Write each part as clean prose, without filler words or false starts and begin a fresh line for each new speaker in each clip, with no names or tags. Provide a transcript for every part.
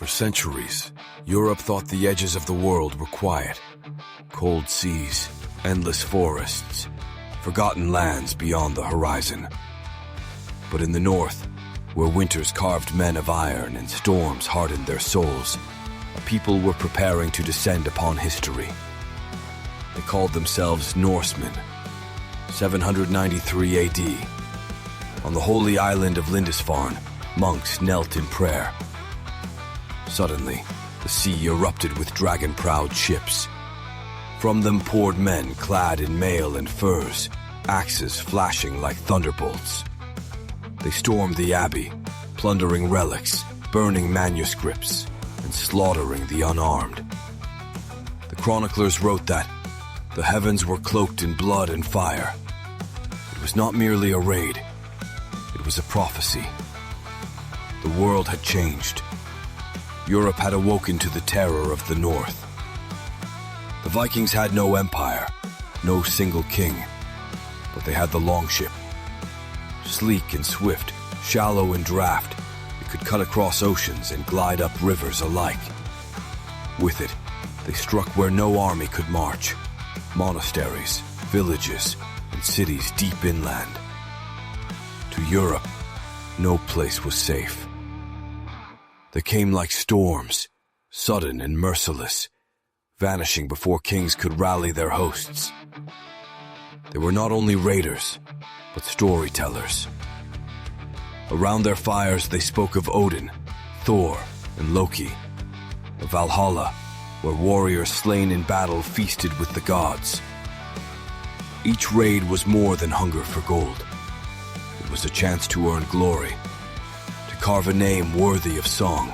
For centuries, Europe thought the edges of the world were quiet. Cold seas, endless forests, forgotten lands beyond the horizon. But in the north, where winters carved men of iron and storms hardened their souls, a people were preparing to descend upon history. They called themselves Norsemen. 793 AD. On the holy island of Lindisfarne, monks knelt in prayer. Suddenly, the sea erupted with dragon-prowed ships. From them poured men clad in mail and furs, axes flashing like thunderbolts. They stormed the abbey, plundering relics, burning manuscripts, and slaughtering the unarmed. The chroniclers wrote that the heavens were cloaked in blood and fire. It was not merely a raid, it was a prophecy. The world had changed. Europe had awoken to the terror of the north. The Vikings had no empire, no single king, but they had the longship. Sleek and swift, shallow in draft, it could cut across oceans and glide up rivers alike. With it, they struck where no army could march. Monasteries, villages, and cities deep inland. To Europe, no place was safe. They came like storms, sudden and merciless, vanishing before kings could rally their hosts. They were not only raiders, but storytellers. Around their fires they spoke of Odin, Thor, and Loki, of Valhalla, where warriors slain in battle feasted with the gods. Each raid was more than hunger for gold. It was a chance to earn glory, to carve a name worthy of song.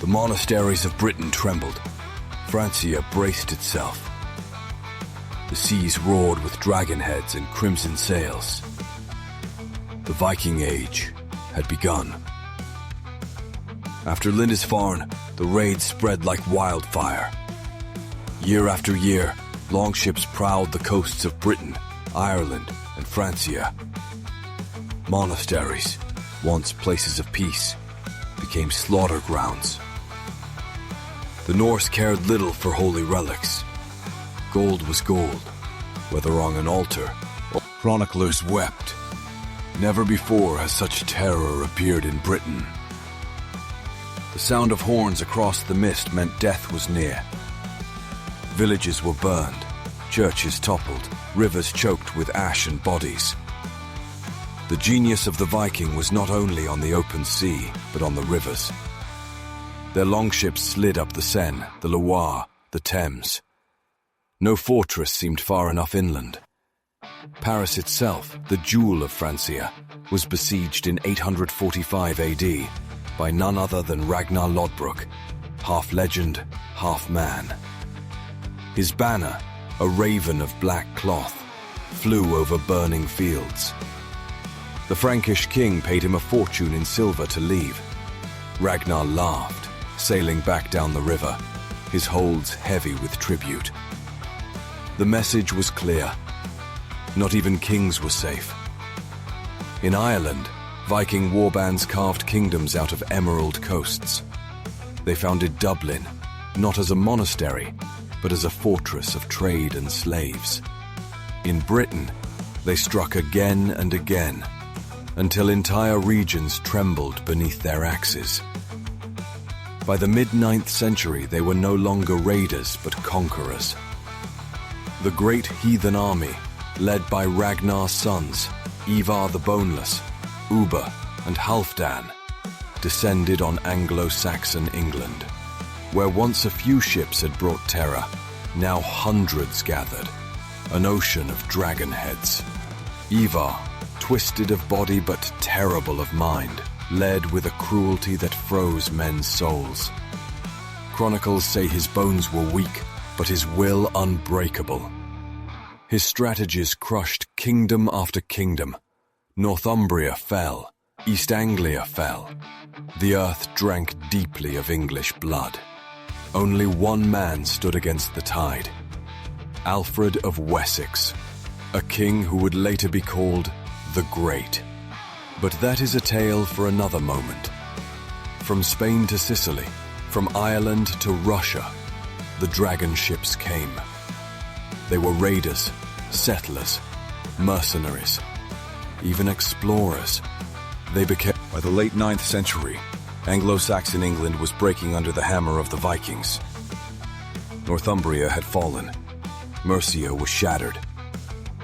The monasteries of Britain trembled. Francia braced itself. The seas roared with dragon heads and crimson sails. The Viking Age had begun. After Lindisfarne, the raids spread like wildfire. Year after year, longships prowled the coasts of Britain, Ireland, and Francia. Monasteries, once places of peace, became slaughter grounds. The Norse cared little for holy relics. Gold was gold, whether on an altar. Chroniclers wept. Never before has such terror appeared in Britain. The sound of horns across the mist meant death was near. Villages were burned, churches toppled, rivers choked with ash and bodies. The genius of the Viking was not only on the open sea, but on the rivers. Their longships slid up the Seine, the Loire, the Thames. No fortress seemed far enough inland. Paris itself, the jewel of Francia, was besieged in 845 AD by none other than Ragnar Lodbrok, half legend, half man. His banner, a raven of black cloth, flew over burning fields. The Frankish king paid him a fortune in silver to leave. Ragnar laughed, sailing back down the river, his holds heavy with tribute. The message was clear. Not even kings were safe. In Ireland, Viking warbands carved kingdoms out of emerald coasts. They founded Dublin, not as a monastery, but as a fortress of trade and slaves. In Britain, they struck again and again, until entire regions trembled beneath their axes. By the mid-9th century, they were no longer raiders, but conquerors. The Great Heathen Army, led by Ragnar's sons, Ivar the Boneless, Ubba, and Halfdan, descended on Anglo-Saxon England. Where once a few ships had brought terror, now hundreds gathered, an ocean of dragon heads. Ivar, twisted of body but terrible of mind, led with a cruelty that froze men's souls. Chronicles say his bones were weak, but his will unbreakable. His strategies crushed kingdom after kingdom. Northumbria fell, East Anglia fell. The earth drank deeply of English blood. Only one man stood against the tide. Alfred of Wessex, a king who would later be called the Great. But that is a tale for another moment. from Spain to Sicily, from Ireland to Russia, the dragon ships came. They were raiders, settlers, mercenaries, even explorers. They became... By the late 9th century, Anglo-Saxon England was breaking under the hammer of the Vikings. Northumbria had fallen. Mercia was shattered.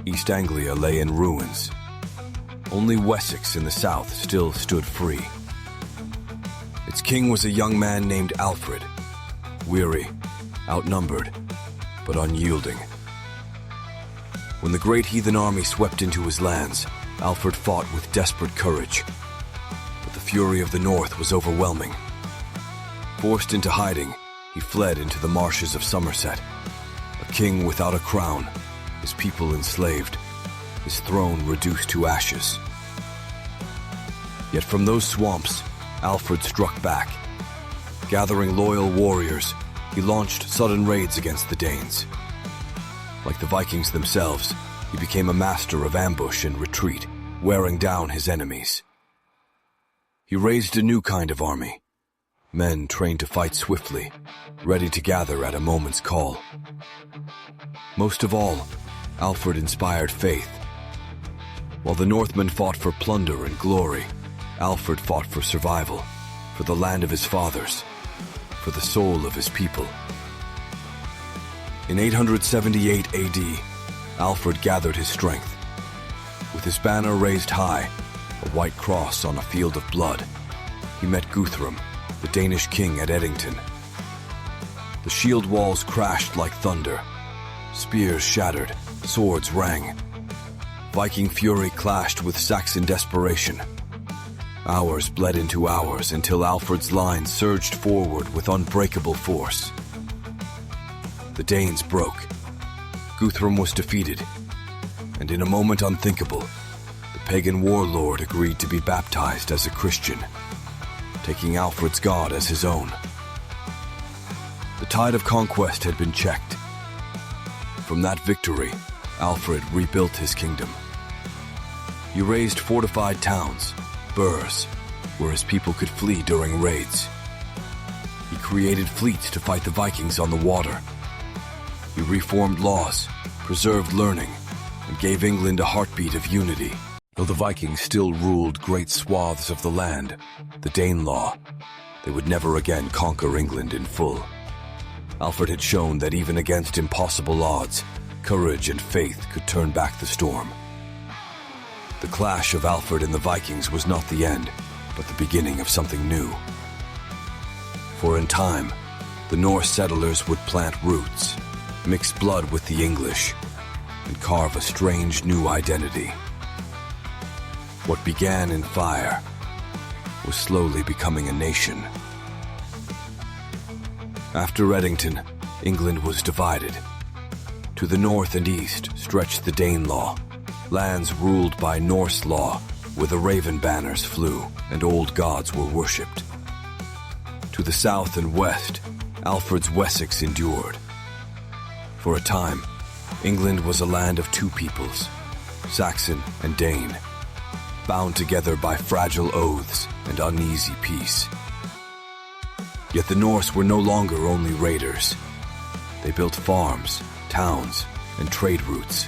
East Anglia lay in ruins. Only Wessex in the south still stood free. Its king was a young man named Alfred, weary, outnumbered, but unyielding. When the Great Heathen Army swept into his lands, Alfred fought with desperate courage. But the fury of the north was overwhelming. Forced into hiding, he fled into the marshes of Somerset. A king without a crown, his people enslaved, his throne reduced to ashes. Yet from those swamps, Alfred struck back. Gathering loyal warriors, he launched sudden raids against the Danes. Like the Vikings themselves, he became a master of ambush and retreat, wearing down his enemies. He raised a new kind of army, men trained to fight swiftly, ready to gather at a moment's call. Most of all, Alfred inspired faith. While the Northmen fought for plunder and glory, Alfred fought for survival, for the land of his fathers, for the soul of his people. In 878 AD, Alfred gathered his strength. With his banner raised high, a white cross on a field of blood, he met Guthrum, the Danish king at Edington. The shield walls crashed like thunder. Spears shattered, swords rang. Viking fury clashed with Saxon desperation. Hours bled into hours until Alfred's line surged forward with unbreakable force. The Danes broke. Guthrum was defeated, and in a moment unthinkable, the pagan warlord agreed to be baptized as a Christian, taking Alfred's god as his own. The tide of conquest had been checked. From that victory, Alfred rebuilt his kingdom. He raised fortified towns, burhs, where his people could flee during raids. He created fleets to fight the Vikings on the water. He reformed laws, preserved learning, and gave England a heartbeat of unity. Though the Vikings still ruled great swaths of the land, the Danelaw, they would never again conquer England in full. Alfred had shown that even against impossible odds, courage and faith could turn back the storm. The clash of Alfred and the Vikings was not the end, but the beginning of something new. For in time, the Norse settlers would plant roots, mix blood with the English, and carve a strange new identity. What began in fire was slowly becoming a nation. After Edington, England was divided. To the north and east stretched the Danelaw, lands ruled by Norse law, where the raven banners flew and old gods were worshipped. To the south and west, Alfred's Wessex endured. For a time, England was a land of two peoples, Saxon and Dane, bound together by fragile oaths and uneasy peace. Yet the Norse were no longer only raiders. They built farms, towns, and trade routes.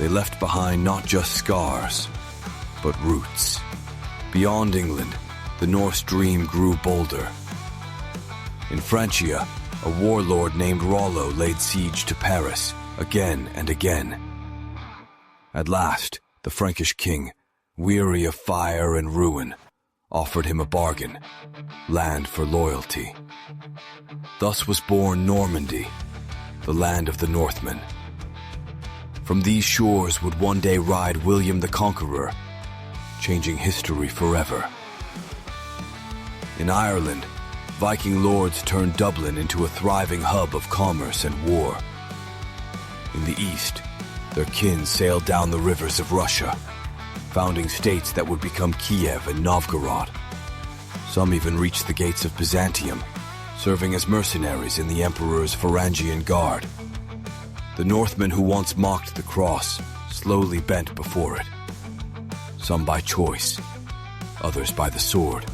They left behind not just scars, but roots. Beyond England, the Norse dream grew bolder. In Francia, a warlord named Rollo laid siege to Paris again and again. At last, the Frankish king, weary of fire and ruin, offered him a bargain, land for loyalty. Thus was born Normandy, the land of the Northmen. From these shores would one day ride William the Conqueror, changing history forever. In Ireland, Viking lords turned Dublin into a thriving hub of commerce and war. In the east, their kin sailed down the rivers of Russia, founding states that would become Kiev and Novgorod. Some even reached the gates of Byzantium, serving as mercenaries in the emperor's Varangian guard. The Northmen who once mocked the cross slowly bent before it, some by choice, others by the sword.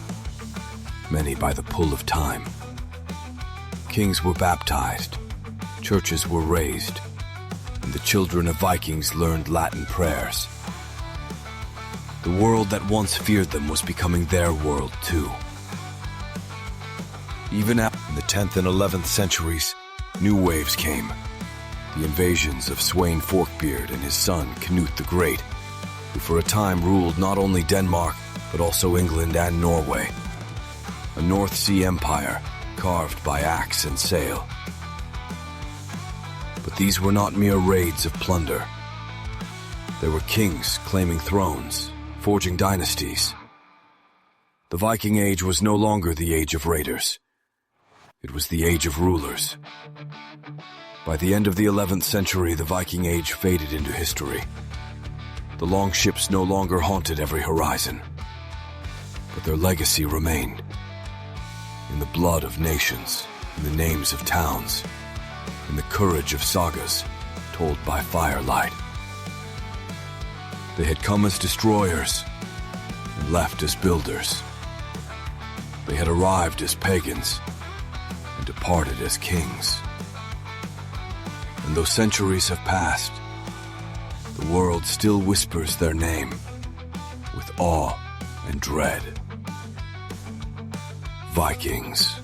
many by the pull of time. Kings were baptized, churches were raised, and the children of Vikings learned Latin prayers. The world that once feared them was becoming their world too. Even in the 10th and 11th centuries, new waves came. The invasions of Sweyn Forkbeard and his son Canute the Great, who for a time ruled not only Denmark, but also England and Norway. A North Sea empire carved by axe and sail. But these were not mere raids of plunder. There were kings claiming thrones, forging dynasties. The Viking Age was no longer the age of raiders. It was the age of rulers. By the end of the 11th century, the Viking Age faded into history. The longships no longer haunted every horizon, but their legacy remained. In the blood of nations, in the names of towns, in the courage of sagas told by firelight. They had come as destroyers and left as builders. They had arrived as pagans and departed as kings. And though centuries have passed, the world still whispers their name with awe and dread. Vikings.